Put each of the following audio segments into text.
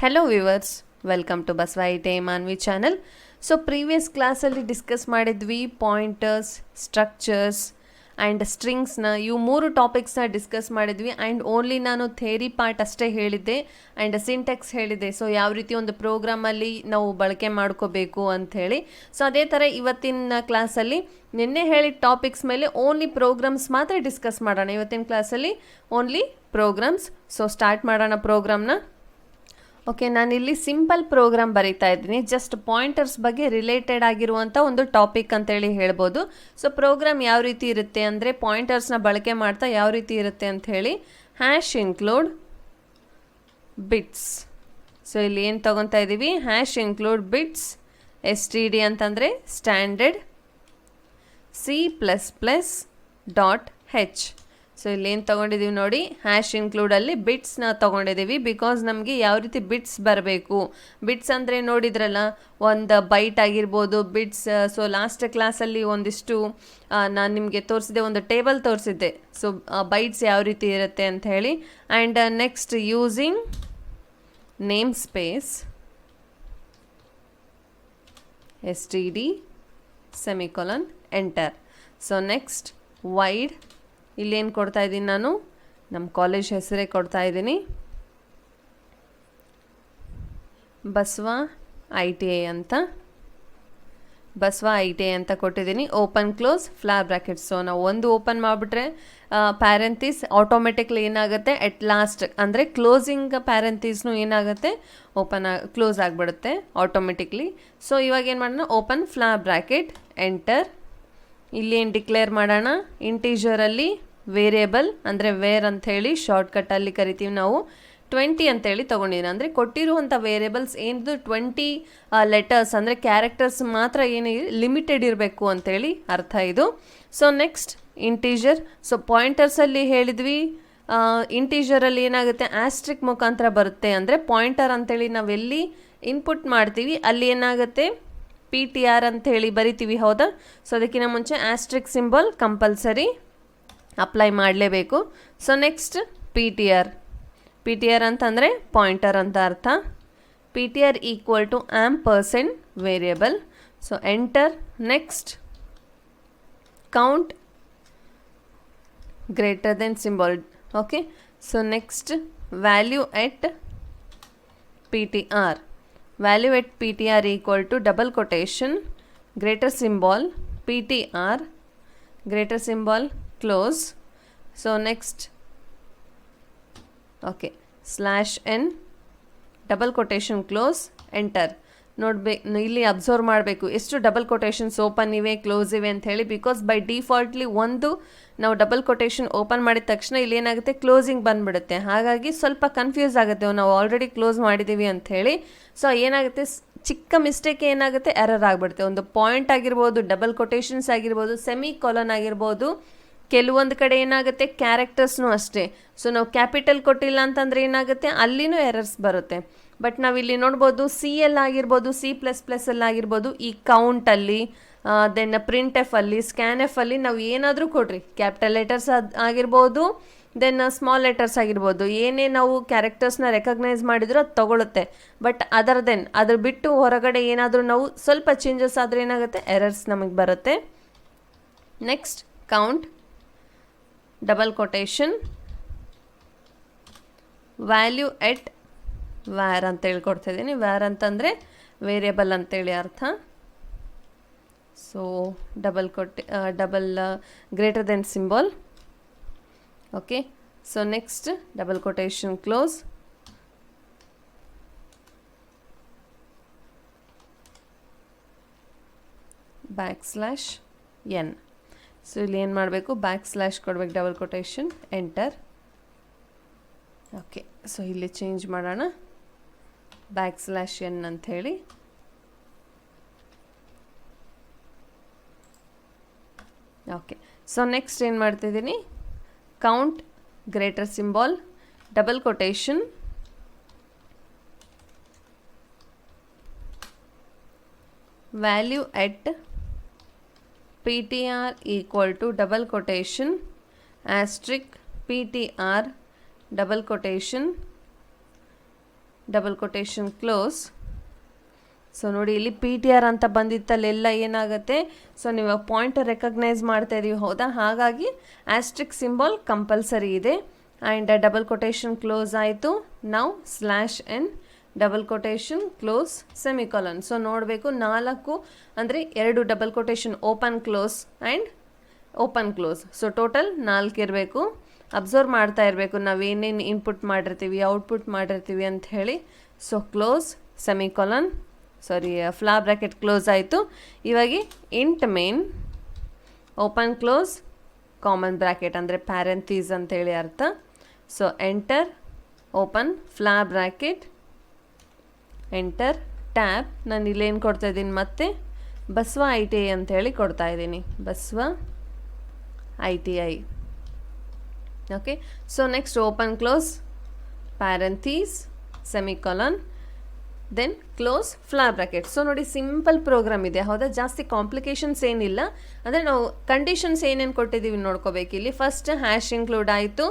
Hello viewers, welcome to Basva ITI Manvi channel. So previous class ಅಲ್ಲಿ discuss ಮಾಡಿದ್ವಿ pointers, structures and ಸ್ಟ್ರಿಂಗ್ಸ್ನ ಇವು ಮೂರು ಟಾಪಿಕ್ಸ್ನ discuss ಮಾಡಿದ್ವಿ. And only ನಾನು ಥೇರಿ ಪಾರ್ಟ್ ಅಷ್ಟೇ ಹೇಳಿದ್ದೆ ಆ್ಯಂಡ್ ಸಿಂಟೆಕ್ಸ್ ಹೇಳಿದ್ದೆ. ಸೊ ಯಾವ ರೀತಿ ಒಂದು ಪ್ರೋಗ್ರಾಮಲ್ಲಿ ನಾವು ಬಳಕೆ ಮಾಡ್ಕೋಬೇಕು ಅಂಥೇಳಿ. ಸೊ ಅದೇ ಥರ ಇವತ್ತಿನ ಕ್ಲಾಸಲ್ಲಿ ನಿನ್ನೆ ಹೇಳಿದ ಟಾಪಿಕ್ಸ್ ಮೇಲೆ ಓನ್ಲಿ ಪ್ರೋಗ್ರಾಮ್ಸ್ ಮಾತ್ರ ಡಿಸ್ಕಸ್ ಮಾಡೋಣ. ಇವತ್ತಿನ ಕ್ಲಾಸಲ್ಲಿ ಓನ್ಲಿ ಪ್ರೋಗ್ರಾಮ್ಸ್. ಸೊ ಸ್ಟಾರ್ಟ್ ಮಾಡೋಣ ಪ್ರೋಗ್ರಾಮ್ನ. ಓಕೆ, ನಾನಿಲ್ಲಿ ಸಿಂಪಲ್ ಪ್ರೋಗ್ರಾಮ್ ಬರೀತಾ ಇದ್ದೀನಿ. ಜಸ್ಟ್ ಪಾಯಿಂಟರ್ಸ್ ಬಗ್ಗೆ ರಿಲೇಟೆಡ್ ಆಗಿರುವಂಥ ಒಂದು ಟಾಪಿಕ್ ಅಂತೇಳಿ ಹೇಳ್ಬೋದು. ಸೊ ಪ್ರೋಗ್ರಾಮ್ ಯಾವ ರೀತಿ ಇರುತ್ತೆ ಅಂದರೆ ಪಾಯಿಂಟರ್ಸ್ನ ಬಳಕೆ ಮಾಡ್ತಾ ಯಾವ ರೀತಿ ಇರುತ್ತೆ ಅಂಥೇಳಿ ಹ್ಯಾಶ್ ಇನ್ಕ್ಲೂಡ್ ಬಿಟ್ಸ್. ಸೊ ಇಲ್ಲಿ ಏನು ತೊಗೊತಾ ಇದ್ದೀವಿ, ಹ್ಯಾಶ್ ಇನ್ಕ್ಲೂಡ್ ಬಿಟ್ಸ್, STD ಅಂತಂದರೆ ಸ್ಟ್ಯಾಂಡರ್ಡ್ C++.h. ಸೊ ಇಲ್ಲೇನು ತೊಗೊಂಡಿದ್ದೀವಿ ನೋಡಿ, ಹ್ಯಾಶ್ ಇನ್ಕ್ಲೂಡಲ್ಲಿ ಬಿಟ್ಸ್ನ ತೊಗೊಂಡಿದ್ದೀವಿ. ಬಿಕಾಸ್ ನಮಗೆ ಯಾವ ರೀತಿ ಬಿಟ್ಸ್ ಬರಬೇಕು. ಬಿಟ್ಸ್ ಅಂದರೆ ನೋಡಿದ್ರಲ್ಲ, ಒಂದು ಬೈಟ್ ಆಗಿರ್ಬೋದು ಬಿಟ್ಸ್. ಸೊ ಲಾಸ್ಟ್ ಕ್ಲಾಸಲ್ಲಿ ಒಂದಿಷ್ಟು ನಾನು ನಿಮಗೆ ತೋರಿಸಿದೆ, ಒಂದು ಟೇಬಲ್ ತೋರಿಸಿದ್ದೆ. ಸೊ ಬೈಟ್ಸ್ ಯಾವ ರೀತಿ ಇರುತ್ತೆ ಅಂತ ಹೇಳಿ. And next using namespace STD semicolon enter. So next wide, ಇಲ್ಲೇನು ಕೊಡ್ತಾ ಇದ್ದೀನಿ ನಾನು, ನಮ್ಮ ಕಾಲೇಜ್ ಹೆಸರೇ ಕೊಡ್ತಾ ಇದ್ದೀನಿ, ಬಸವ ITI ಅಂತ, ಬಸವ ITI ಅಂತ ಕೊಟ್ಟಿದ್ದೀನಿ. Open close flower brackets. So ನಾವು ಒಂದು ಓಪನ್ ಮಾಡಿಬಿಟ್ರೆ ಪ್ಯಾರೆಂಥೀಸ್ ಆಟೋಮೆಟಿಕ್ಲಿ ಏನಾಗುತ್ತೆ, ಎಟ್ ಲಾಸ್ಟ್ ಅಂದರೆ ಕ್ಲೋಸಿಂಗ್ ಪ್ಯಾರೆಂಥೀಸ್ನು ಏನಾಗುತ್ತೆ, ಕ್ಲೋಸ್ ಆಗಿಬಿಡುತ್ತೆ ಆಟೋಮೆಟಿಕ್ಲಿ. ಸೊ ಇವಾಗ ಏನು ಮಾಡೋಣ, ಓಪನ್ ಫ್ಲಾರ್ ಬ್ರ್ಯಾಕೆಟ್ ಎಂಟರ್. ಇಲ್ಲಿ ಏನು ಡಿಕ್ಲೇರ್ ಮಾಡೋಣ, ಇಂಟೀಜರಲ್ಲಿ ವೇರಿಯೇಬಲ್ ಅಂದರೆ ವೇರ್ ಅಂಥೇಳಿ ಶಾರ್ಟ್ಕಟ್ಟಲ್ಲಿ ಕರಿತೀವಿ ನಾವು. 20 ಅಂತೇಳಿ ತೊಗೊಂಡಿದ್ದೀನಿ. ಅಂದರೆ ಕೊಟ್ಟಿರುವಂಥ ವೇರಿಯೇಬಲ್ಸ್ ಏನಿದು 20 ಲೆಟರ್ಸ್ ಅಂದರೆ ಕ್ಯಾರೆಕ್ಟರ್ಸ್ ಮಾತ್ರ ಏನು ಲಿಮಿಟೆಡ್ ಇರಬೇಕು ಅಂತೇಳಿ ಅರ್ಥ ಇದು. So next integer. ಸೊ ಪಾಯಿಂಟರ್ಸಲ್ಲಿ ಹೇಳಿದ್ವಿ, ಇಂಟೀಜರಲ್ಲಿ ಏನಾಗುತ್ತೆ, ಆಸ್ಟ್ರಿಕ್ ಮುಖಾಂತರ ಬರುತ್ತೆ. ಅಂದರೆ ಪಾಯಿಂಟರ್ ಅಂತೇಳಿ ನಾವೆಲ್ಲಿ ಇನ್ಪುಟ್ ಮಾಡ್ತೀವಿ ಅಲ್ಲಿ ಏನಾಗುತ್ತೆ, PTR ಅಂಥೇಳಿ ಬರಿತೀವಿ, ಹೌದಾ. ಸೊ ಅದಕ್ಕಿಂತ ಮುಂಚೆ ಆಸ್ಟ್ರಿಕ್ ಸಿಂಬಲ್ ಕಂಪಲ್ಸರಿ ಅಪ್ಲೈ ಮಾಡಲೇಬೇಕು. ಸೊ ನೆಕ್ಸ್ಟ್ PTR ಅಂತಂದರೆ ಪಾಯಿಂಟರ್ ಅಂತ ಅರ್ಥ. PTR equal to ampersand variable. So enter. Next count greater then symbol. Okay, so next value at PTR. Value at PTR equal to double quotation, greater symbol, PTR, greater symbol, close. So next, okay, /n, double quotation close, enter. ಇಲ್ಲಿ observe ಮಾಡಬೇಕು ಎಷ್ಟು double quotations open ಇವೆ, close ಇವೆ ಅಂತ ಹೇಳಿ. Because by ಡಿಫಾಲ್ಟ್ಲಿ ಒಂದು ನಾವು double quotation open ಮಾಡಿದ ತಕ್ಷಣ ಇಲ್ಲಿ ಏನಾಗುತ್ತೆ, ಕ್ಲೋಸಿಂಗ್ ಬಂದುಬಿಡುತ್ತೆ. ಹಾಗಾಗಿ ಸ್ವಲ್ಪ ಕನ್ಫ್ಯೂಸ್ ಆಗುತ್ತೆ, ನಾವು ಆಲ್ರೆಡಿ ಕ್ಲೋಸ್ ಮಾಡಿದ್ದೀವಿ ಅಂಥೇಳಿ. ಸೊ ಏನಾಗುತ್ತೆ, ಚಿಕ್ಕ ಮಿಸ್ಟೇಕ್ ಏನಾಗುತ್ತೆ, ಎರರ್ ಆಗಿಬಿಡುತ್ತೆ. ಒಂದು ಪಾಯಿಂಟ್ ಆಗಿರ್ಬೋದು, ಡಬಲ್ ಕೊಟೇಷನ್ಸ್ ಆಗಿರ್ಬೋದು, ಸೆಮಿಕೊಲನ್ ಆಗಿರ್ಬೋದು. ಕೆಲವೊಂದು ಕಡೆ ಏನಾಗುತ್ತೆ, ಕ್ಯಾರೆಕ್ಟರ್ಸ್ನೂ ಅಷ್ಟೇ. ಸೊ ನಾವು ಕ್ಯಾಪಿಟಲ್ ಕೊಟ್ಟಿಲ್ಲ ಅಂತಂದರೆ ಏನಾಗುತ್ತೆ, ಅಲ್ಲಿನೂ ಎರರ್ಸ್ ಬರುತ್ತೆ. ಬಟ್ ನಾವಿಲ್ಲಿ ನೋಡ್ಬೋದು, CL ಆಗಿರ್ಬೋದು, C++ಅಲ್ಲಿ ಆಗಿರ್ಬೋದು, ಈ ಕೌಂಟಲ್ಲಿ, ದೆನ್ ಪ್ರಿಂಟ್ ಅಲ್ಲಿ, ಸ್ಕ್ಯಾನ್ ಅಲ್ಲಿ ನಾವು ಏನಾದರೂ ಕೊಡ್ರಿ, ಕ್ಯಾಪಿಟಲ್ ಲೆಟರ್ಸ್ ಆಗಿರ್ಬೋದು, ದೆನ್ ಸ್ಮಾಲ್ ಲೆಟರ್ಸ್ ಆಗಿರ್ಬೋದು, ಏನೇ ನಾವು ಕ್ಯಾರೆಕ್ಟರ್ಸ್ನ ರೆಕಗ್ನೈಸ್ ಮಾಡಿದ್ರು ಅದು ತೊಗೊಳುತ್ತೆ. ಬಟ್ ಅದ್ರ ಬಿಟ್ಟು ಹೊರಗಡೆ ಏನಾದರೂ ನಾವು ಸ್ವಲ್ಪ ಚೇಂಜಸ್ ಆದರೆ ಏನಾಗುತ್ತೆ, ಎರರ್ಸ್ ನಮಗೆ ಬರುತ್ತೆ. Next count double quotation value at where ಅಂತ ಹೇಳ್ಕೊಡ್ತಿದ್ದೀನಿ. ವ್ಯಾರ್ ಅಂತಂದರೆ ವೇರಿಯೇಬಲ್ ಅಂತೇಳಿ ಅರ್ಥ. So double greater than symbol. Okay, so next double quotation close. \n. So ಇಲ್ಲಿ ಏನು ಮಾಡಬೇಕು, \/ ಕೊಡ್ಬೇಕು, double quotation enter. Okay, so ಇಲ್ಲಿ ಚೇಂಜ್ ಮಾಡೋಣ, \n ಅಂಥೇಳಿ. ಓಕೆ, ಸೊ ನೆಕ್ಸ್ಟ್ ಏನು ಮಾಡ್ತಿದ್ದೀನಿ, count greater symbol double quotation value at PTR equal to double quotation asterisk PTR double quotation double quotation close. So ನೋಡಿ ಇಲ್ಲಿ ಪಿ ಟಿ ಆರ್ ಅಂತ ಬಂದಿತ್ತಲ್ಲೆಲ್ಲ ಏನಾಗುತ್ತೆ, so ನೀವು ಪಾಯಿಂಟ್ ರೆಕಗ್ನೈಸ್ ಮಾಡ್ತಾ ಇದೀವಿ ಹೌದಾ, ಹಾಗಾಗಿ ಆಸ್ಟ್ರಿಕ್ ಸಿಂಬಲ್ ಕಂಪಲ್ಸರಿ ಇದೆ. ಆ್ಯಂಡ್ ಡಬಲ್ ಕೊಟೇಶನ್ ಕ್ಲೋಸ್ ಆಯಿತು. ನಾವು /n double quotation close semicolon. So ನೋಡಬೇಕು 4 ಅಂದರೆ 2 double quotation open close and open close. So total 4 ಇರಬೇಕು. ಅಬ್ಸರ್ವ್ ಮಾಡ್ತಾ ಇರಬೇಕು ನಾವೇನೇನು ಇನ್ಪುಟ್ ಮಾಡಿರ್ತೀವಿ, ಔಟ್ಪುಟ್ ಮಾಡಿರ್ತೀವಿ ಅಂತ ಹೇಳಿ. ಸೊ ಕ್ಲೋಸ್ ಸೆಮಿಕಾಲನ್, ಫ್ಲಾ ಬ್ರ್ಯಾಕೆಟ್ ಕ್ಲೋಸ್ ಆಯಿತು. ಇವಾಗ int main open close common bracket ಅಂದರೆ ಪ್ಯಾರೆಂಥೀಸ್ ಅಂತೇಳಿ ಅರ್ಥ. So enter open flower bracket enter tab. ನಾನು ಇಲ್ಲೇನು ಕೊಡ್ತಾ ಇದ್ದೀನಿ, ಮತ್ತೆ ಬಸವ ITI ಅಂತೇಳಿ ಕೊಡ್ತಾ ಇದ್ದೀನಿ, Basava ITI. Okay, so next open close parentheses semicolon then close flower bracket. So ನೋಡಿ ಸಿಂಪಲ್ ಪ್ರೋಗ್ರಾಮ್ ಇದೆ ಹೌದಾ, ಜಾಸ್ತಿ ಕಾಂಪ್ಲಿಕೇಶನ್ಸ್ ಏನಿಲ್ಲ. ಅಂದರೆ ನಾವು ಕಂಡೀಷನ್ಸ್ ಏನೇನು ಕೊಟ್ಟಿದ್ದೀವಿ ನೋಡ್ಕೋಬೇಕು ಇಲ್ಲಿ. ಫಸ್ಟ್ ಹ್ಯಾಶ್ ಇನ್ಕ್ಲೂಡ್ ಆಯಿತು,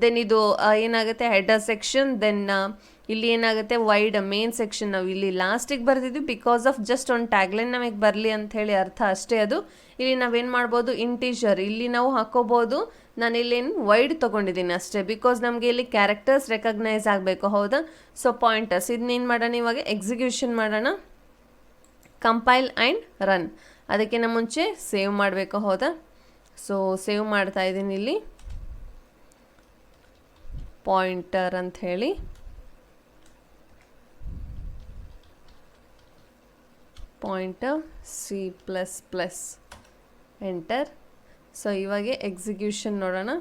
ದೆನ್ ಇದು ಏನಾಗುತ್ತೆ ಹೆಡರ್ ಸೆಕ್ಷನ್, ದೆನ್ ಇಲ್ಲಿ ಏನಾಗುತ್ತೆ ವೈಡ್ ಮೇನ್ ಸೆಕ್ಷನ್. ನಾವು ಇಲ್ಲಿ ಲಾಸ್ಟಿಗೆ ಬರ್ತಿದ್ವಿ ಬಿಕಾಸ್ ಆಫ್ ಜಸ್ಟ್ ಒಂದು ಟ್ಯಾಗ್ಲೈನ್ ನಮಗೆ ಬರಲಿ ಅಂಥೇಳಿ ಅರ್ಥ ಅಷ್ಟೇ ಅದು. ಇಲ್ಲಿ ನಾವೇನು ಮಾಡ್ಬೋದು, ಇಂಟೀಜರ್ ಇಲ್ಲಿ ನಾವು ಹಾಕೋಬೋದು. ನಾನು ಇಲ್ಲೇನು ವೈಡ್ ತೊಗೊಂಡಿದ್ದೀನಿ ಅಷ್ಟೇ, ಬಿಕಾಸ್ ನಮಗೆ ಇಲ್ಲಿ ಕ್ಯಾರೆಕ್ಟರ್ಸ್ ರೆಕಗ್ನೈಸ್ ಆಗಬೇಕು ಹೌದಾ. ಸೊ ಪಾಯಿಂಟರ್ಸ್ ಇದನ್ನೇನು ಮಾಡೋಣ, ಇವಾಗ ಎಕ್ಸಿಕ್ಯೂಷನ್ ಮಾಡೋಣ. Compile and run. ಅದಕ್ಕಿಂತ ಮುಂಚೆ ಸೇವ್ ಮಾಡಬೇಕು ಹೌದಾ. ಸೊ ಸೇವ್ ಮಾಡ್ತಾ ಇದ್ದೀನಿ ಇಲ್ಲಿ ಪಾಯಿಂಟರ್ ಅಂತ ಹೇಳಿ. Pointer C++, enter. ಸೊ ಇವಾಗ ಎಕ್ಸಿಕ್ಯೂಷನ್ ನೋಡೋಣ.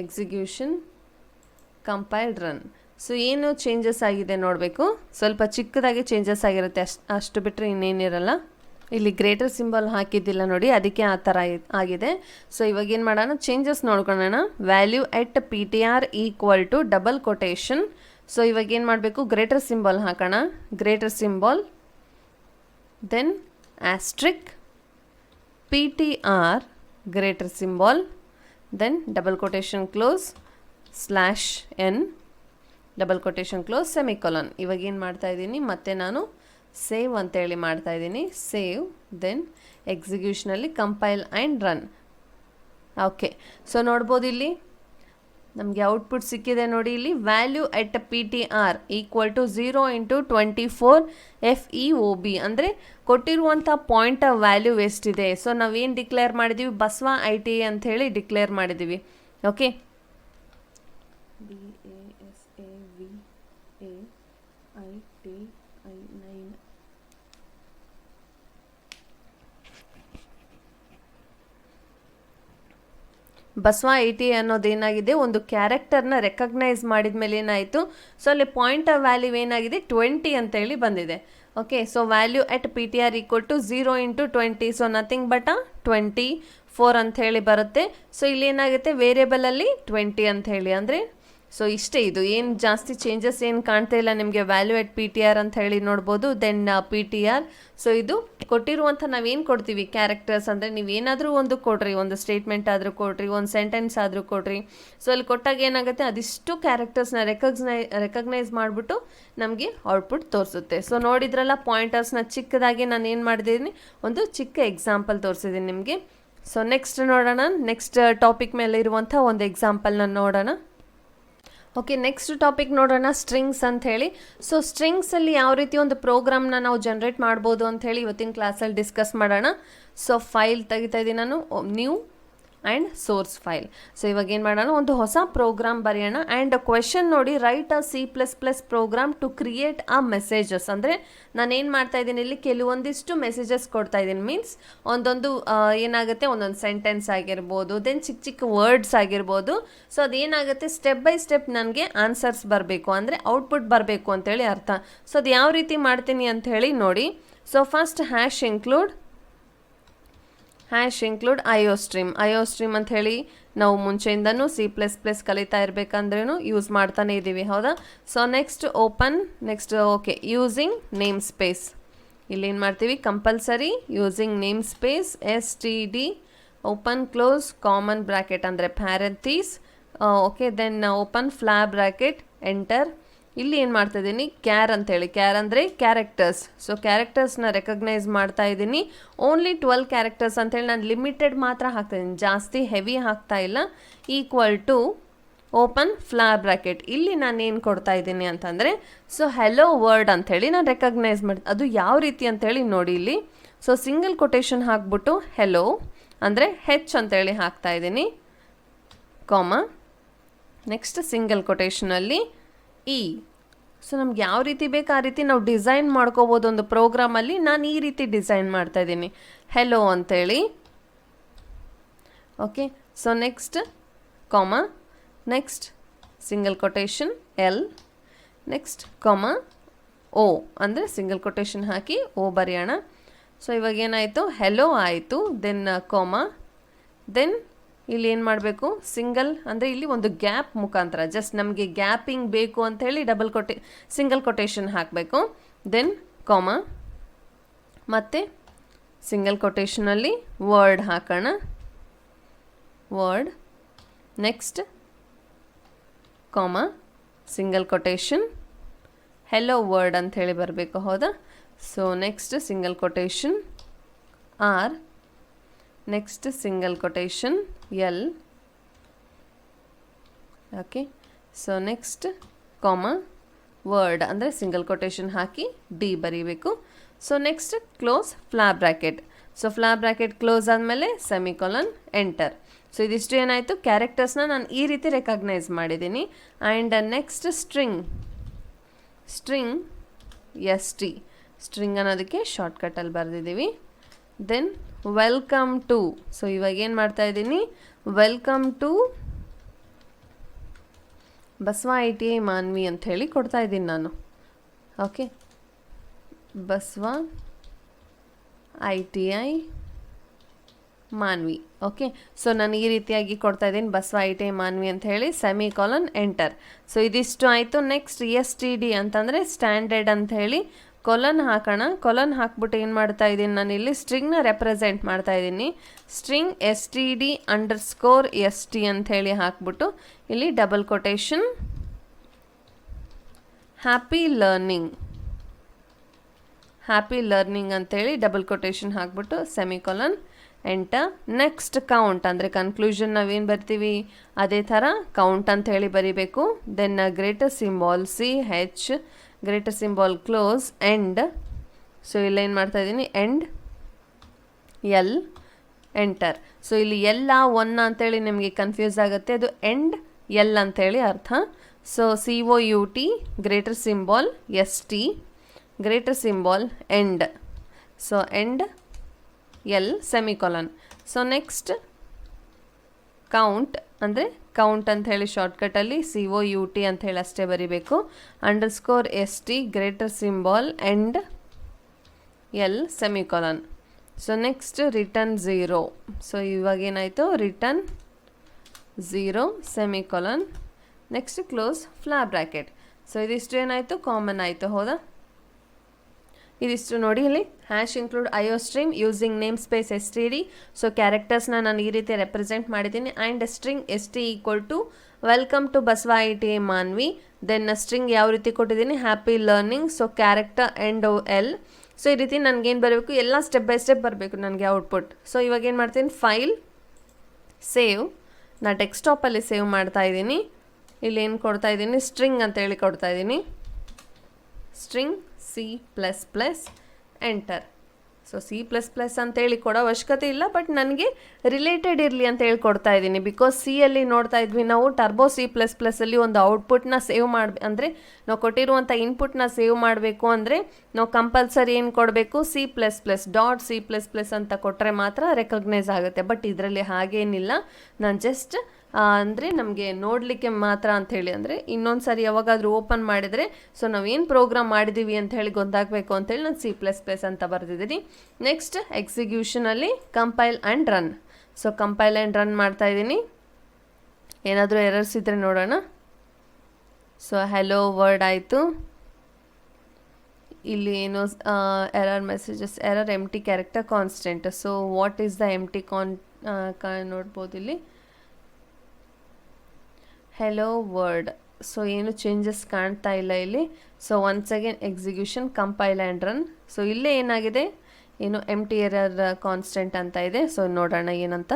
Execution compiled run. ಸೊ ಏನು ಚೇಂಜಸ್ ಆಗಿದೆ ನೋಡಬೇಕು, ಸ್ವಲ್ಪ ಚಿಕ್ಕದಾಗಿ ಚೇಂಜಸ್ ಆಗಿರುತ್ತೆ ಅಷ್ಟು ಬಿಟ್ಟರೆ ಇನ್ನೇನಿರಲ್ಲ. ಇಲ್ಲಿ ಗ್ರೇಟರ್ ಸಿಂಬಲ್ ಹಾಕಿದ್ದಿಲ್ಲ ನೋಡಿ, ಅದಕ್ಕೆ ಆ ಥರ ಆಗಿದೆ. ಸೊ ಇವಾಗ ಏನು ಮಾಡೋಣ, ಚೇಂಜಸ್ ನೋಡ್ಕೊಳ್ಳೋಣ. Value at PTR equal to double quotation. So ಇವಾಗ ಏನು ಮಾಡಬೇಕು, ಗ್ರೇಟರ್ ಸಿಂಬಲ್ ಹಾಕೋಣ. Greater symbol then asterisk PTR greater symbol then double quotation close /n double quotation close semicolon. ಇವಾಗ ಏನು ಮಾಡ್ತಾ ಇದ್ದೀನಿ, ಮತ್ತೆ ನಾನು ಸೇವ್ ಅಂತೇಳಿ ಮಾಡ್ತಾ ಇದ್ದೀನಿ. ಸೇವ್ ದೆನ್ ಎಕ್ಸಿಕ್ಯೂಷನಲ್ಲಿ compile and run. Okay, so ನೋಡ್ಬೋದು ಇಲ್ಲಿ ನಮಗೆ ಔಟ್ಪುಟ್ ಸಿಕ್ಕಿದೆ ನೋಡಿ. ಇಲ್ಲಿ value at PTR equal to 0 × 24 FEOB ಅಂದರೆ ಕೊಟ್ಟಿರುವಂಥ ಪಾಯಿಂಟರ್ ವ್ಯಾಲ್ಯೂ ಎಷ್ಟಿದೆ. ಸೊ ನಾವೇನು ಡಿಕ್ಲೇರ್ ಮಾಡಿದ್ದೀವಿ, ಬಸವ ITI ಅಂಥೇಳಿ ಡಿಕ್ಲೇರ್ ಮಾಡಿದ್ದೀವಿ. Okay, BASAVAITI9. ಬಸವ ITI ಅನ್ನೋದೇನಾಗಿದೆ, ಒಂದು ಕ್ಯಾರೆಕ್ಟರ್ನ ರೆಕಗ್ನೈಸ್ ಮಾಡಿದ ಮೇಲೆ ಏನಾಯಿತು, ಸೊ ಅಲ್ಲಿ ಪಾಯಿಂಟರ್ ವ್ಯಾಲ್ಯೂ ಏನಾಗಿದೆ 20 ಅಂತೇಳಿ ಬಂದಿದೆ. Okay, so value at PTR equal to 0 × 20, ಸೊ ನಥಿಂಗ್ ಬಟ್ 24 ಅಂಥೇಳಿ ಬರುತ್ತೆ. ಸೊ ಇಲ್ಲಿ ಏನಾಗುತ್ತೆ ವೇರಿಯೇಬಲಲ್ಲಿ 20 ಅಂಥೇಳಿ, ಅಂದರೆ ಸೊ ಇಷ್ಟೇ. ಇದು ಏನು ಜಾಸ್ತಿ ಚೇಂಜಸ್ ಏನು ಕಾಣ್ತಾ ಇಲ್ಲ ನಿಮಗೆ. ವ್ಯಾಲ್ಯೂ ಎಟ್ PTR ಅಂತ ಹೇಳಿ ನೋಡ್ಬೋದು. Then PTR. ಸೊ ಇದು ಕೊಟ್ಟಿರುವಂಥ ನಾವೇನು ಕೊಡ್ತೀವಿ ಕ್ಯಾರೆಕ್ಟರ್ಸ್, ಅಂದರೆ ನೀವೇನಾದರೂ ಒಂದು ಕೊಡ್ರಿ, ಒಂದು ಸ್ಟೇಟ್ಮೆಂಟ್ ಆದರೂ ಕೊಡ್ರಿ, ಒಂದು ಸೆಂಟೆನ್ಸ್ ಆದರೂ ಕೊಡ್ರಿ. ಸೊ ಅಲ್ಲಿ ಕೊಟ್ಟಾಗ ಏನಾಗುತ್ತೆ, ಅದಿಷ್ಟು ಕ್ಯಾರೆಕ್ಟರ್ಸ್ನ ರೆಕಗ್ನೈಸ್ ಮಾಡಿಬಿಟ್ಟು ನಮಗೆ ಔಟ್ಪುಟ್ ತೋರಿಸುತ್ತೆ. ಸೊ ನೋಡಿದ್ರಲ್ಲ ಪಾಯಿಂಟರ್ಸ್ನ ಚಿಕ್ಕದಾಗಿ ನಾನು ಏನು ಮಾಡಿದ್ದೀನಿ, ಒಂದು ಚಿಕ್ಕ ಎಕ್ಸಾಂಪಲ್ ತೋರಿಸಿದ್ದೀನಿ ನಿಮಗೆ. ಸೊ ನೆಕ್ಸ್ಟ್ ನೋಡೋಣ, ನೆಕ್ಸ್ಟ್ ಟಾಪಿಕ್ ಮೇಲೆ ಇರುವಂಥ ಒಂದು ಎಕ್ಸಾಂಪಲ್ನ ನೋಡೋಣ. ಓಕೆ, ನೆಕ್ಸ್ಟ್ ಟಾಪಿಕ್ ನೋಡೋಣ, ಸ್ಟ್ರಿಂಗ್ಸ್ ಅಂತ ಹೇಳಿ. ಸೊ ಸ್ಟ್ರಿಂಗ್ಸಲ್ಲಿ ಯಾವ ರೀತಿ ಒಂದು ಪ್ರೋಗ್ರಾಮ್ನ ನಾವು ಜನ್ರೇಟ್ ಮಾಡ್ಬೋದು ಅಂಥೇಳಿ ಇವತ್ತಿನ ಕ್ಲಾಸಲ್ಲಿ ಡಿಸ್ಕಸ್ ಮಾಡೋಣ. ಸೊ ಫೈಲ್ ತೆಗಿತಾ ಇದ್ದೀನಿ ನಾನು, new and source file. So ಇವಾಗ ಏನು ಮಾಡೋಣ, ಒಂದು ಹೊಸ ಪ್ರೋಗ್ರಾಮ್ ಬರೆಯೋಣ. ಆ್ಯಂಡ್ ಕ್ವೆಶನ್ ನೋಡಿ, write a C++ program to create a messages. ಅಂದರೆ ನಾನೇನು ಮಾಡ್ತಾ ಇದ್ದೀನಿ ಇಲ್ಲಿ, ಕೆಲವೊಂದಿಷ್ಟು ಮೆಸೇಜಸ್ ಕೊಡ್ತಾ ಇದ್ದೀನಿ. ಮೀನ್ಸ್ ಒಂದೊಂದು ಏನಾಗುತ್ತೆ, ಒಂದೊಂದು ಸೆಂಟೆನ್ಸ್ ಆಗಿರ್ಬೋದು, ದೆನ್ ಚಿಕ್ಕ ಚಿಕ್ಕ ವರ್ಡ್ಸ್ ಆಗಿರ್ಬೋದು. ಸೊ ಅದೇನಾಗುತ್ತೆ, ಸ್ಟೆಪ್ ಬೈ ಸ್ಟೆಪ್ ನನಗೆ ಆನ್ಸರ್ಸ್ ಬರಬೇಕು, ಅಂದರೆ ಔಟ್ಪುಟ್ ಬರಬೇಕು ಅಂತೇಳಿ ಅರ್ಥ. ಸೊ ಅದು ಯಾವ ರೀತಿ ಮಾಡ್ತೀನಿ ಅಂಥೇಳಿ ನೋಡಿ. So first hash include IOStream ಅಂತ ಹೇಳಿ ನಾವು ಮುಂಚೆಯಿಂದನೂ C++ ಕಲಿತಾ ಇರಬೇಕಂದ್ರೂ ಯೂಸ್ ಮಾಡ್ತಾನೆ ಇದ್ದೀವಿ ಹೌದಾ. So next okay, using name space. ಇಲ್ಲೇನು ಮಾಡ್ತೀವಿ, compulsory using namespace STD open close common bracket ಅಂದರೆ ಪ್ಯಾರೆಂಥೀಸ್. Okay, then open flower bracket enter. ಇಲ್ಲಿ ಏನು ಮಾಡ್ತಾ ಇದ್ದೀನಿ, ಕ್ಯಾರ್ ಅಂತೇಳಿ, ಕ್ಯಾರ್ ಅಂದರೆ ಕ್ಯಾರೆಕ್ಟರ್ಸ್. ಸೊ ಕ್ಯಾರೆಕ್ಟರ್ಸ್ನ ರೆಕಗ್ನೈಸ್ ಮಾಡ್ತಾ ಇದ್ದೀನಿ. ಓನ್ಲಿ 12 ಕ್ಯಾರೆಕ್ಟರ್ಸ್ ಅಂತೇಳಿ ನಾನು ಲಿಮಿಟೆಡ್ ಮಾತ್ರ ಹಾಕ್ತಾ ಇದ್ದೀನಿ, ಜಾಸ್ತಿ ಹೆವಿ ಹಾಕ್ತಾ ಇಲ್ಲ. Equal to open flower bracket. ಇಲ್ಲಿ ನಾನು ಏನು ಕೊಡ್ತಾ ಇದ್ದೀನಿ ಅಂತಂದರೆ, ಸೊ ಹೆಲೋ ವರ್ಡ್ ಅಂಥೇಳಿ ನಾನು ರೆಕಗ್ನೈಸ್ ಮಾಡಿ, ಅದು ಯಾವ ರೀತಿ ಅಂತೇಳಿ ನೋಡಿ ಇಲ್ಲಿ. ಸೊ ಸಿಂಗಲ್ ಕೊಟೇಶನ್ ಹಾಕ್ಬಿಟ್ಟು ಹೆಲೋ ಅಂದರೆ ಹೆಚ್ ಅಂತೇಳಿ ಹಾಕ್ತಾ ಇದ್ದೀನಿ, ಕಾಮ, ನೆಕ್ಸ್ಟ್ ಸಿಂಗಲ್ ಕೊಟೇಶನಲ್ಲಿ ಇ. ಸೊ ನಮ್ಗೆ ಯಾವ ರೀತಿ ಬೇಕು ಆ ರೀತಿ ನಾವು ಡಿಸೈನ್ ಮಾಡ್ಕೋಬೋದು ಒಂದು ಪ್ರೋಗ್ರಾಮಲ್ಲಿ. ನಾನು ಈ ರೀತಿ ಡಿಸೈನ್ ಮಾಡ್ತಾ ಇದ್ದೀನಿ, ಹೆಲೋ ಅಂತೇಳಿ. ಓಕೆ, ಸೊ ನೆಕ್ಸ್ಟ್ ಕಾಮ, next single quotation L, next ಕಾಮ ಓ ಅಂದರೆ ಸಿಂಗಲ್ ಕೊಟೇಶನ್ ಹಾಕಿ ಓ ಬರೆಯೋಣ. ಸೊ ಇವಾಗ ಏನಾಯಿತು, ಹೆಲೋ ಆಯಿತು, ದೆನ್ ಕಾಮ, ದೆನ್ ಇಲ್ಲಿ ಏನು ಮಾಡಬೇಕು, ಸಿಂಗಲ್ ಅಂದರೆ ಇಲ್ಲಿ ಒಂದು ಗ್ಯಾಪ್ ಮುಖಾಂತರ, ಜಸ್ಟ್ ನಮಗೆ ಗ್ಯಾಪಿಂಗ್ ಬೇಕು ಅಂಥೇಳಿ ಸಿಂಗಲ್ ಕೊಟೇಶನ್ ಹಾಕಬೇಕು. ದೆನ್ ಕಾಮ, ಮತ್ತು ಸಿಂಗಲ್ ಕೊಟೇಶನಲ್ಲಿ ವರ್ಡ್ ಹಾಕೋಣ, world, next comma, single quotation hello world ಅಂಥೇಳಿ ಬರಬೇಕು, ಹೌದಾ. So next single quotation R, next single quotation L. Okay, so next comma world ಅಂದರೆ ಸಿಂಗಲ್ ಕೊಟೇಶನ್ ಹಾಕಿ ಡಿ ಬರೀಬೇಕು. So next close flower bracket. So flower bracket close ಆದಮೇಲೆ semicolon, enter. So ಇದಿಷ್ಟು ಏನಾಯಿತು, ಕ್ಯಾರೆಕ್ಟರ್ಸ್ನ ನಾನು ಈ ರೀತಿ ರೆಕಗ್ನೈಸ್ ಮಾಡಿದ್ದೀನಿ. And next string, string S T, string ಅನ್ನೋದಕ್ಕೆ ಶಾರ್ಟ್ಕಟ್ಟಲ್ಲಿ ಬರೆದಿದ್ದೀವಿ. Then welcome to. ಸೊ ಇವಾಗ ಏನು ಮಾಡ್ತಾ ಇದ್ದೀನಿ, welcome to Basava ITI Manvi ಅಂಥೇಳಿ ಕೊಡ್ತಾ ಇದ್ದೀನಿ ನಾನು. Okay, Basava ITI Manvi. Okay, so ನಾನು ಈ ರೀತಿಯಾಗಿ ಕೊಡ್ತಾ ಇದ್ದೀನಿ, ಬಸವ ITI ಮಾನ್ವಿ ಅಂತ ಹೇಳಿ, ಸೆಮಿಕೊಲನ್, ಎಂಟರ್. ಸೊ ಇದಿಷ್ಟು ಆಯಿತು. ನೆಕ್ಸ್ಟ್ STD ಅಂತಂದರೆ ಸ್ಟ್ಯಾಂಡರ್ಡ್ ಅಂತ ಹೇಳಿ ಕೊಲನ್ ಹಾಕೋಣ. ಕೊಲನ್ ಹಾಕ್ಬಿಟ್ಟು ಏನು ಮಾಡ್ತಾ ಇದ್ದೀನಿ, ನಾನು ಇಲ್ಲಿ ಸ್ಟ್ರಿಂಗ್ನ ರೆಪ್ರೆಸೆಂಟ್ ಮಾಡ್ತಾ ಇದ್ದೀನಿ. ಸ್ಟ್ರಿಂಗ್ STD ಅಂಡರ್ಸ್ಕೋರ್ ST ಅಂಥೇಳಿ ಹಾಕ್ಬಿಟ್ಟು ಇಲ್ಲಿ double quotation happy learning, happy learning ಅಂಥೇಳಿ ಡಬಲ್ ಕೊಟೇಶನ್ ಹಾಕ್ಬಿಟ್ಟು ಸೆಮಿಕೊಲನ್, ಎಂಟರ್. ನೆಕ್ಸ್ಟ್ ಕೌಂಟ್ ಅಂದರೆ ಕನ್ಕ್ಲೂಷನ್ ನಾವೇನು ಬರ್ತೀವಿ ಅದೇ ಥರ ಕೌಂಟ್ ಅಂತ ಹೇಳಿ ಬರೀಬೇಕು. Then greater symbol CH, greater symbol close, end. So ಇಲ್ಲೇನು ಮಾಡ್ತಾ ಇದ್ದೀನಿ, ಎಂಡ್ ಎಲ್, ಎಂಟರ್. ಸೊ ಇಲ್ಲಿ ಎಲ್ಲ ಒನ್ನ ಅಂತೇಳಿ ನಿಮಗೆ ಕನ್ಫ್ಯೂಸ್ ಆಗುತ್ತೆ, ಅದು ಎಂಡ್ ಎಲ್ ಅಂತೇಳಿ ಅರ್ಥ. So COUT, greater symbol ST, greater symbol end. So end L, semicolon. So next count ಅಂದರೆ ಕೌಂಟ್ ಅಂತ ಹೇಳಿ ಶಾರ್ಟ್ಕಟ್ಟಲ್ಲಿ COUT ಅಂತ ಹೇಳಿ ಅಷ್ಟೇ ಬರೀಬೇಕು. Underscore ST, greater symbol end L, semicolon. So next return 0. So ಇವಾಗ ಏನಾಯಿತು, return 0, semicolon, next close flower bracket. So ಇದಿಷ್ಟು ಏನಾಯಿತು, ಕಾಮನ್ ಆಯಿತು, ಹೌದಾ. ಇದಿಷ್ಟು ನೋಡಿ ಇಲ್ಲಿ hash include IOStream using namespace STD. So ಕ್ಯಾರೆಕ್ಟರ್ಸ್ನ ನಾನು ಈ ರೀತಿ ರೆಪ್ರೆಸೆಂಟ್ ಮಾಡಿದ್ದೀನಿ. And string ST equal to welcome to Basava ITI Manvi. Then string ಯಾವ ರೀತಿ ಕೊಟ್ಟಿದ್ದೀನಿ, happy learning. So character end L. So ಈ ರೀತಿ ನನಗೇನು ಬರಬೇಕು, ಎಲ್ಲ ಸ್ಟೆಪ್ ಬೈ ಸ್ಟೆಪ್ ಬರಬೇಕು ನನಗೆ ಔಟ್ಪುಟ್. ಸೊ ಇವಾಗ ಏನು ಮಾಡ್ತೀನಿ, ಫೈಲ್, ಸೇವ್. ನಾನು ಡೆಸ್ಕ್ಟಾಪಲ್ಲಿ ಸೇವ್ ಮಾಡ್ತಾ ಇದ್ದೀನಿ. ಇಲ್ಲಿ ಏನು ಕೊಡ್ತಾ ಇದ್ದೀನಿ, ಸ್ಟ್ರಿಂಗ್ ಅಂತೇಳಿ ಕೊಡ್ತಾ ಇದ್ದೀನಿ, string C++, enter. So C++ ಅಂತೇಳಿ ಕೊಡೋ ಅವಶ್ಯಕತೆ ಇಲ್ಲ, ಬಟ್ ನನಗೆ ರಿಲೇಟೆಡ್ ಇರಲಿ ಅಂತ ಹೇಳಿ ಕೊಡ್ತಾ ಇದ್ದೀನಿ. ಬಿಕಾಸ್ ಸಿಯಲ್ಲಿ ನೋಡ್ತಾ ಇದ್ವಿ ನಾವು, ಟರ್ಬೋ C++ಅಲ್ಲಿ ಒಂದು ಔಟ್ಪುಟ್ನ ಸೇವ್ ಅಂದರೆ ನಾವು ಕೊಟ್ಟಿರುವಂಥ ಇನ್ಪುಟ್ನ ಸೇವ್ ಮಾಡಬೇಕು ಅಂದರೆ ನಾವು ಕಂಪಲ್ಸರಿ ಏನು ಕೊಡಬೇಕು, C++, ಅಂತ ಕೊಟ್ಟರೆ ಮಾತ್ರ ರೆಕಗ್ನೈಸ್ ಆಗುತ್ತೆ. ಬಟ್ ಇದರಲ್ಲಿ ಹಾಗೇನಿಲ್ಲ, ನಾನು ಜಸ್ಟ್ ಅಂದರೆ ನಮಗೆ ನೋಡಲಿಕ್ಕೆ ಮಾತ್ರ ಅಂಥೇಳಿ, ಅಂದರೆ ಇನ್ನೊಂದು ಸಾರಿ ಯಾವಾಗಾದರೂ ಓಪನ್ ಮಾಡಿದರೆ ಸೊ ನಾವೇನು ಪ್ರೋಗ್ರಾಮ್ ಮಾಡಿದ್ದೀವಿ ಅಂತ ಹೇಳಿ ಗೊತ್ತಾಗಬೇಕು ಅಂತೇಳಿ ನಾನು C++ ಅಂತ ಬರೆದಿದ್ದೀನಿ. ನೆಕ್ಸ್ಟ್ ಎಕ್ಸಿಕ್ಯೂಷನಲ್ಲಿ compile and run. So compile and run ಮಾಡ್ತಾ ಇದ್ದೀನಿ. ಏನಾದರೂ ಎರರ್ಸ್ ಇದ್ದರೆ ನೋಡೋಣ. ಸೊ ಹೆಲೋ ವರ್ಡ್ ಆಯಿತು. ಇಲ್ಲಿ ಏನು error messages, error empty character constant. So what is the empty ನೋಡ್ಬೋದು ಇಲ್ಲಿ ಹೆಲೋ ವರ್ಡ್. ಸೊ ಏನು ಚೇಂಜಸ್ ಕಾಣ್ತಾ ಇಲ್ಲ ಇಲ್ಲಿ. So once again execution, compile and run. So ಇಲ್ಲೇ ಏನಾಗಿದೆ, ಏನು ಎಂಟಿ ಎರರ್ ಕಾನ್ಸ್ಟೆಂಟ್ ಅಂತ ಇದೆ. ಸೊ ನೋಡೋಣ ಏನಂತ.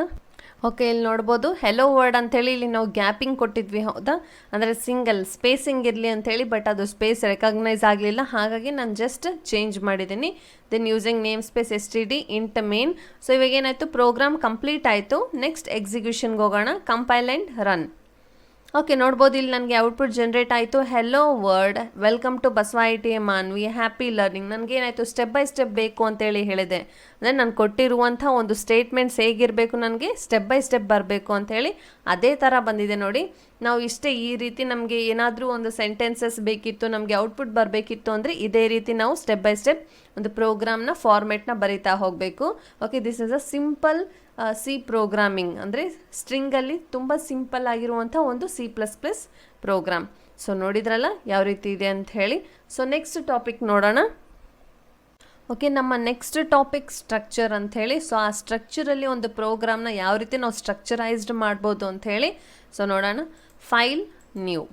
ಓಕೆ, ಇಲ್ಲಿ ನೋಡ್ಬೋದು ಹೆಲೋ ವರ್ಡ್ ಅಂಥೇಳಿ ಇಲ್ಲಿ ನಾವು ಗ್ಯಾಪಿಂಗ್ ಕೊಟ್ಟಿದ್ವಿ, ಹೌದಾ, ಅಂದರೆ ಸಿಂಗಲ್ ಸ್ಪೇಸಿಂಗ್ ಇರಲಿ ಅಂಥೇಳಿ, ಬಟ್ ಅದು ಸ್ಪೇಸ್ ರೆಕಗ್ನೈಸ್ ಆಗಲಿಲ್ಲ, ಹಾಗಾಗಿ ನಾನು ಜಸ್ಟ್ ಚೇಂಜ್ ಮಾಡಿದ್ದೀನಿ. Then using namespace std int main. So ಇವಾಗ ಏನಾಯಿತು, ಪ್ರೋಗ್ರಾಮ್ ಕಂಪ್ಲೀಟ್ ಆಯಿತು. ನೆಕ್ಸ್ಟ್ ಎಕ್ಸಿಕ್ಯೂಷನ್ಗೆ ಹೋಗೋಣ, ಕಂಪೈಲ್ ಆ್ಯಂಡ್ ರನ್. ಓಕೆ, ನೋಡ್ಬೋದು ಇಲ್ಲಿ ನನಗೆ ಔಟ್ಪುಟ್ ಜನ್ರೇಟ್ ಆಯಿತು. Hello world, welcome to Basava ITM Manvi, happy learning. ನನಗೇನಾಯಿತು, ಸ್ಟೆಪ್ ಬೈ ಸ್ಟೆಪ್ ಬೇಕು ಅಂತೇಳಿ ಹೇಳಿದೆ. ಅಂದರೆ ನಾನು ಕೊಟ್ಟಿರುವಂಥ ಒಂದು ಸ್ಟೇಟ್ಮೆಂಟ್ಸ್ ಹೇಗಿರಬೇಕು, ನನಗೆ ಸ್ಟೆಪ್ ಬೈ ಸ್ಟೆಪ್ ಬರಬೇಕು ಅಂಥೇಳಿ ಅದೇ ಥರ ಬಂದಿದೆ ನೋಡಿ. ನಾವು ಇಷ್ಟೇ ಈ ರೀತಿ ನಮಗೆ ಏನಾದರೂ ಒಂದು ಸೆಂಟೆನ್ಸಸ್ ಬೇಕಿತ್ತು, ನಮಗೆ ಔಟ್ಪುಟ್ ಬರಬೇಕಿತ್ತು ಅಂದರೆ ಇದೇ ರೀತಿ ನಾವು ಸ್ಟೆಪ್ ಬೈ ಸ್ಟೆಪ್ ಒಂದು ಪ್ರೋಗ್ರಾಮ್ನ ಫಾರ್ಮೆಟ್ನ ಬರಿತಾ ಹೋಗಬೇಕು. Okay, this is a simple C programming, ಅಂದರೆ ಸ್ಟ್ರಿಂಗಲ್ಲಿ ತುಂಬ ಸಿಂಪಲ್ ಆಗಿರುವಂಥ ಒಂದು C++ ಪ್ರೋಗ್ರಾಮ್. ಸೊ ನೋಡಿದ್ರಲ್ಲ ಯಾವ ರೀತಿ ಇದೆ ಅಂತ ಹೇಳಿ. ಸೊ ನೆಕ್ಸ್ಟ್ ಟಾಪಿಕ್ ನೋಡೋಣ. ಓಕೆ, ನಮ್ಮ ನೆಕ್ಸ್ಟ್ ಟಾಪಿಕ್ ಸ್ಟ್ರಕ್ಚರ್ ಅಂಥೇಳಿ. ಸೊ ಆ ಸ್ಟ್ರಕ್ಚರಲ್ಲಿ ಒಂದು ಪ್ರೋಗ್ರಾಮ್ನ ಯಾವ ರೀತಿ ನಾವು ಸ್ಟ್ರಕ್ಚರೈಸ್ಡ್ ಮಾಡ್ಬೋದು ಅಂಥೇಳಿ. ಸೊ ನೋಡೋಣ. File, new,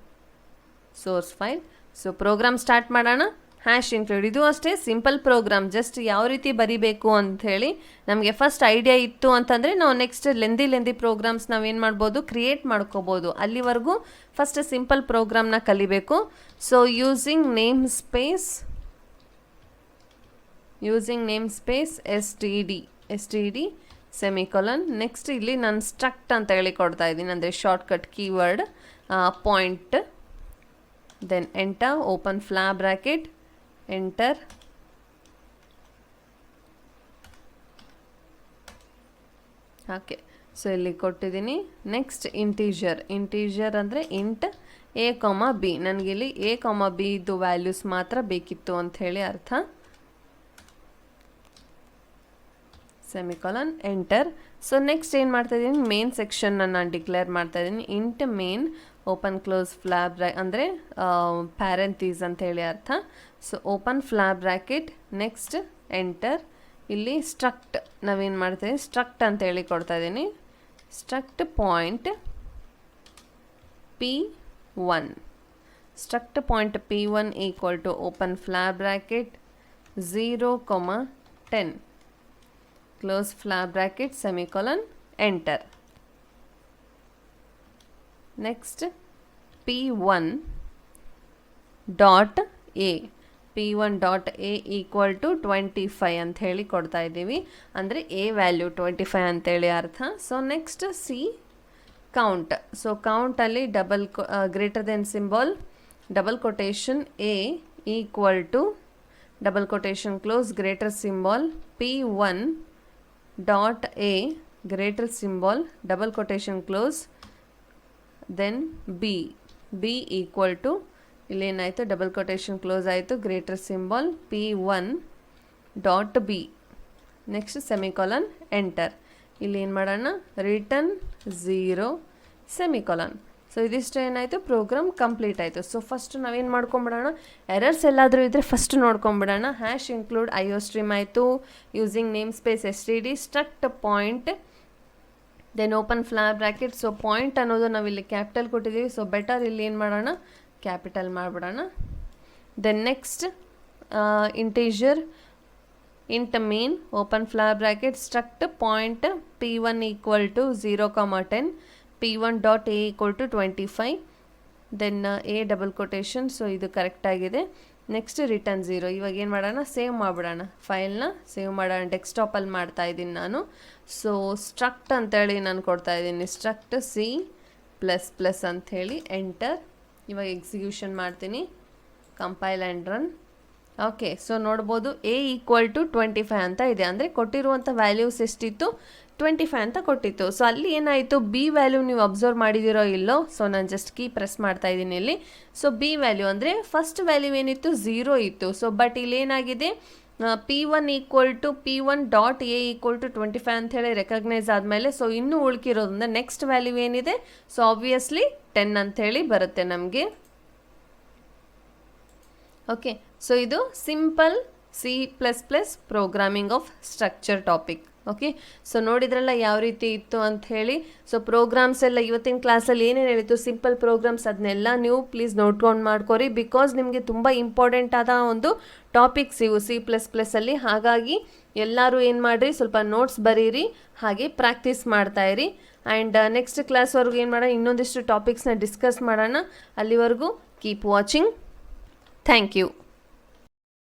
source file. So program start ಮಾಡೋಣ. ಹ್ಯಾಶ್ ಇನ್ಕ್ಲೂಡ್, ಇದು ಅಷ್ಟೇ ಸಿಂಪಲ್ ಪ್ರೋಗ್ರಾಮ್, ಜಸ್ಟ್ ಯಾವ ರೀತಿ ಬರಿಬೇಕು ಅಂಥೇಳಿ ನಮಗೆ ಫಸ್ಟ್ ಐಡಿಯಾ ಇತ್ತು ಅಂತಂದರೆ ನಾವು ನೆಕ್ಸ್ಟ್ ಲೆಂದಿ ಪ್ರೋಗ್ರಾಮ್ಸ್ ನಾವೇನು ಮಾಡ್ಬೋದು, ಕ್ರಿಯೇಟ್ ಮಾಡ್ಕೋಬೋದು. ಅಲ್ಲಿವರೆಗೂ ಫಸ್ಟ್ ಸಿಂಪಲ್ ಪ್ರೋಗ್ರಾಮ್ನ ಕಲಿಬೇಕು. So using namespace std semicolon. Next ಇಲ್ಲಿ ನಾನು ಸ್ಟ್ರಕ್ಟ್ ಅಂತ ಹೇಳಿ ಕೊಡ್ತಾ ಇದ್ದೀನಿ, ಅಂದರೆ shortcut keyword point. Then enter, open flower bracket, enter. Okay, so ಇಲ್ಲಿ ಕೊಟ್ಟಿದ್ದೀನಿ. ನೆಕ್ಸ್ಟ್ ಇಂಟೀಜರ್ ಅಂದರೆ ಇಂಟ್ A, B. ನನಗಿಲ್ಲಿ A, B ಇದು ವ್ಯಾಲ್ಯೂಸ್ ಮಾತ್ರ ಬೇಕಿತ್ತು ಅಂಥೇಳಿ ಅರ್ಥ. Semicolon, enter. ಸೊ ನೆಕ್ಸ್ಟ್ ಏನು ಮಾಡ್ತಾ ಇದ್ದೀನಿ, ಮೇನ್ ಸೆಕ್ಷನ್ನ ನಾನು ಡಿಕ್ಲೇರ್ ಮಾಡ್ತಾ ಇದ್ದೀನಿ. Int main, open close flower ಅಂದರೆ ಪ್ಯಾರೆಂಥೀಸ್ ಅಂತೇಳಿ ಅರ್ಥ. So open flower bracket, next enter. ಇಲ್ಲಿ ಸ್ಟ್ರಕ್ಟ್ ನಾವೇನು ಮಾಡ್ತೀವಿ, ಸ್ಟ್ರಕ್ಟ್ ಅಂತೇಳಿ ಕೊಡ್ತಾ ಇದ್ದೀನಿ. Struct point P1, struct point P1 equal to open flower bracket 0, 10, close flower bracket, semicolon, enter. Next P1 dot A, P1 dot A equal to 25 ಅಂತ ಹೇಳಿ ಕೊಡ್ತಾ ಇದ್ದೀವಿ, ಅಂದರೆ A ವ್ಯಾಲ್ಯೂ 25 ಅಂತೇಳಿ ಅರ್ಥ. So next C count. So ಕೌಂಟಲ್ಲಿ greater then symbol, double quotation A equal to double quotation close greater symbol P1 dot A greater symbol double quotation close, then B equal to, ಇಲ್ಲೇನಾಯಿತು, double quotation close ಆಯಿತು, greater symbol P1 dot B, next semicolon, enter. ಇಲ್ಲಿ ಏನು ಮಾಡೋಣ, return 0, semicolon. So ಇದಿಷ್ಟು ಏನಾಯಿತು, program complete ಆಯಿತು. So first ನಾವೇನು ಮಾಡ್ಕೊಂಬಿಡೋಣ, ಎರರ್ಸ್ ಎಲ್ಲಾದರೂ ಇದ್ದರೆ ಫಸ್ಟ್ ನೋಡ್ಕೊಂಬಿಡೋಣ. ಹ್ಯಾಶ್ ಇನ್ಕ್ಲೂಡ್ IOStream ಆಯಿತು. Using namespace std struct point, then open flower bracket. So point ಅನ್ನೋದು ನಾವಿಲ್ಲಿ ಕ್ಯಾಪಿಟಲ್ ಕೊಟ್ಟಿದ್ದೀವಿ, ಸೊ ಬೆಟರ್ ಇಲ್ಲಿ ಏನು ಮಾಡೋಣ, ಕ್ಯಾಪಿಟಲ್ ಮಾಡಿಬಿಡೋಣ. Then next integer int main, open flower bracket, struct point P1 equal to 0, 10, P1 dot A equal to 25, then A double quotation. So ಇದು ಕರೆಕ್ಟಾಗಿದೆ. Next return 0. ಇವಾಗ ಏನು ಮಾಡೋಣ, ಸೇವ್ ಮಾಡಿಬಿಡೋಣ, ಫೈಲ್ನ ಸೇವ್ ಮಾಡೋಣ. ಡೆಸ್ಕ್ಟಾಪಲ್ಲಿ ಮಾಡ್ತಾ ಇದ್ದೀನಿ ನಾನು. ಸೊ ಸ್ಟ್ರಕ್ಟ್ ಅಂತೇಳಿ ನಾನು ಕೊಡ್ತಾ ಇದ್ದೀನಿ, ಸ್ಟ್ರಕ್ಟ್ C++ ಅಂಥೇಳಿ, ಎಂಟರ್. ಇವಾಗ ಎಕ್ಸಿಕ್ಯೂಷನ್ ಮಾಡ್ತೀನಿ, compile and run. Okay, so ನೋಡ್ಬೋದು A ಈಕ್ವಲ್ ಟು 25 ಅಂತ ಇದೆ, ಅಂದರೆ ಕೊಟ್ಟಿರುವಂಥ ವ್ಯಾಲ್ಯೂಸ್ ಎಷ್ಟಿತ್ತು, 25 ಅಂತ ಕೊಟ್ಟಿತ್ತು. ಸೊ ಅಲ್ಲಿ ಏನಾಯಿತು, B ವ್ಯಾಲ್ಯೂ ನೀವು ಅಬ್ಸರ್ವ್ ಮಾಡಿದಿರೋ ಇಲ್ಲೋ. ಸೊ ನಾನು ಜಸ್ಟ್ ಕೀ ಪ್ರೆಸ್ ಮಾಡ್ತಾ ಇದ್ದೀನಿ ಇಲ್ಲಿ. ಸೊ B ವ್ಯಾಲ್ಯೂ ಅಂದರೆ ಫಸ್ಟ್ ವ್ಯಾಲ್ಯೂ ಏನಿತ್ತು, 0 ಇತ್ತು. ಸೊ ಬಟ್ ಇಲ್ಲಿ ಏನಾಗಿದೆ, P1 equal to P1 dot A equal to 25 ಅಂಥೇಳಿ ರೆಕಗ್ನೈಸ್ ಆದಮೇಲೆ, ಸೊ ಇನ್ನೂ ಉಳ್ಕಿರೋದ್ರಿಂದ ನೆಕ್ಸ್ಟ್ ವ್ಯಾಲ್ಯೂ ಏನಿದೆ, ಸೊ ಆಬ್ವಿಯಸ್ಲಿ 10 ಅಂಥೇಳಿ ಬರುತ್ತೆ ನಮಗೆ. ಓಕೆ, ಸೊ ಇದು simple C++ programming of structure topic. Okay, so ನೋಡಿದ್ರಲ್ಲ ಯಾವ ರೀತಿ ಇತ್ತು ಅಂತ ಹೇಳಿ. ಸೊ ಪ್ರೋಗ್ರಾಮ್ಸ್ ಎಲ್ಲ ಇವತ್ತಿನ ಕ್ಲಾಸಲ್ಲಿ ಏನೇನು ಹೇಳಿತ್ತು, ಸಿಂಪಲ್ ಪ್ರೋಗ್ರಾಮ್ಸ್, ಅದನ್ನೆಲ್ಲ ನೀವು ಪ್ಲೀಸ್ ನೋಟ್ಕೊಂಡು ಮಾಡ್ಕೊರಿ. ಬಿಕಾಸ್ ನಿಮಗೆ ತುಂಬ ಇಂಪಾರ್ಟೆಂಟ್ ಆದ ಒಂದು ಟಾಪಿಕ್ಸ್ ಇವು C++ಅಲ್ಲಿ. ಹಾಗಾಗಿ ಎಲ್ಲರೂ ಏನು ಮಾಡಿರಿ, ಸ್ವಲ್ಪ ನೋಟ್ಸ್ ಬರೀರಿ, ಹಾಗೆ ಪ್ರಾಕ್ಟೀಸ್ ಮಾಡ್ತಾಯಿರಿ. ಆ್ಯಂಡ್ ನೆಕ್ಸ್ಟ್ ಕ್ಲಾಸ್ವರೆಗೂ ಏನು ಮಾಡೋಣ, ಇನ್ನೊಂದಿಷ್ಟು ಟಾಪಿಕ್ಸ್ನ ಡಿಸ್ಕಸ್ ಮಾಡೋಣ. ಅಲ್ಲಿವರೆಗೂ ಕೀಪ್ ವಾಚಿಂಗ್. Thank you.